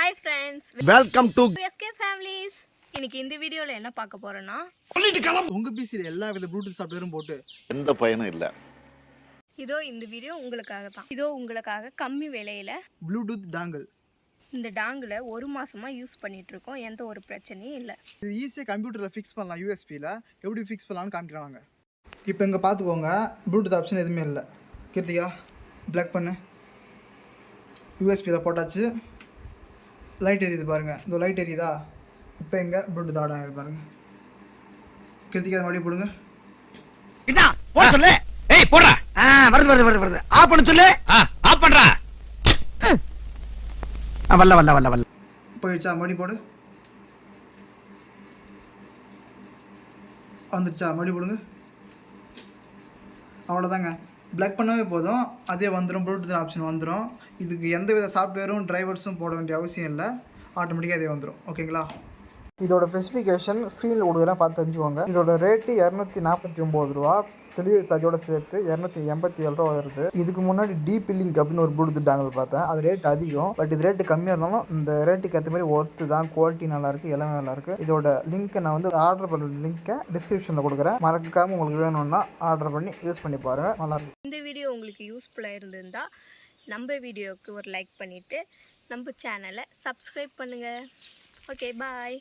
Hi friends, welcome to SK Families. இன்னைக்கு இந்த வீடியோல என்ன பார்க்க போறோம்னா உங்க பிசில எல்லா வித ப்ளூடூத் சாஃப்ட்வேரும் போட்டு எந்த பயனும் இல்ல. இதோ இந்த வீடியோ உங்களுக்காக தான். இதோ உங்களுக்காக கம்மி விலையில ப்ளூடூத் டாங்கிள். இந்த டாங்கில் ஒரு மாசமா யூஸ் பண்ணிட்டு இருக்கோம். எந்த ஒரு பிரச்சனையும் இல்லை. இது ஈஸியாக கம்ப்யூட்டரில் ஃபிக்ஸ் பண்ணலாம். யூஎஸ்பியில் எப்படி ஃபிக்ஸ் பண்ணலாம்னு காமிக்கிறாங்க. இப்போ இங்கே பார்த்துக்கோங்க, ப்ளூடூத் ஆப்ஷன் எதுவுமே இல்லை. கீர்த்திகா பிளக் பண்ணு. யூஎஸ்பியில் போட்டாச்சு. லைட் எரியுது பாருங்கள், இந்த லைட் எரியுதா? இப்போ எங்கே ப்ளூடூத் ஆட் ஆகிருக்கு பாருங்கள். கீர்த்திகா அதை மறுபடியும் போடுங்க. இதான் போட சொல்லு. ஏய் போடுறா. வருது ஆஃப் பண்ண சொல்லு. ஆஃப் பண்றா. வல்ல போயிடுச்சா? மறுபடியும் போடு. வந்துடுச்சா? மறுபடியும் போடுங்க. அவ்வளோதாங்க. பிளக் பண்ணவே போதும், அதே வந்துடும். ப்ளூடூத் ஆப்ஷன் வந்துடும். இதுக்கு எந்த வித சாஃப்ட்வேரும் டிரைவர்ஸும் போட வேண்டிய அவசியம் இல்லை. ஆட்டோமேட்டிக்காக அதே வந்துடும். ஓகேங்களா? இதோட ஸ்பெசிஃபிகேஷன் ஸ்க்ரீனில் கொடுக்குறேன், பார்த்து தெரிஞ்சுக்கோங்க. இதோட ரேட்டு 249 ரூபா. டெலிவரி சார்ஜோட சேர்த்து 287 ரூபா வருது. இதுக்கு முன்னாடி டீப் லிங்க் அப்படின்னு ஒரு ப்ளூடூத் டாங்கிள் பார்த்தேன். அது ரேட் அதிகம், பட் இது ரேட்டு கம்மியாக இருந்தாலும் இந்த ரேட்டுக்கு ஏற்ற மாதிரி ஒர்த்து தான். குவாலிட்டி நல்லாயிருக்கு, எல்லாமே நல்லாயிருக்கு. இதோட லிங்க்கை நான் வந்து ஆர்டர் பண்ணுற லிங்க்கை டிஸ்கிரிப்ஷனில் கொடுக்குறேன். மறக்காமல் உங்களுக்கு வேணும்னா ஆர்டர் பண்ணி யூஸ் பண்ணி பாருங்கள், நல்லாயிருக்கு. இந்த வீடியோ உங்களுக்கு யூஸ்ஃபுல்லாக இருந்திருந்தால் நம்ம வீடியோவுக்கு ஒரு லைக் பண்ணிவிட்டு நம்ம சேனலை சப்ஸ்கிரைப் பண்ணுங்கள். ஓகே, பாய்.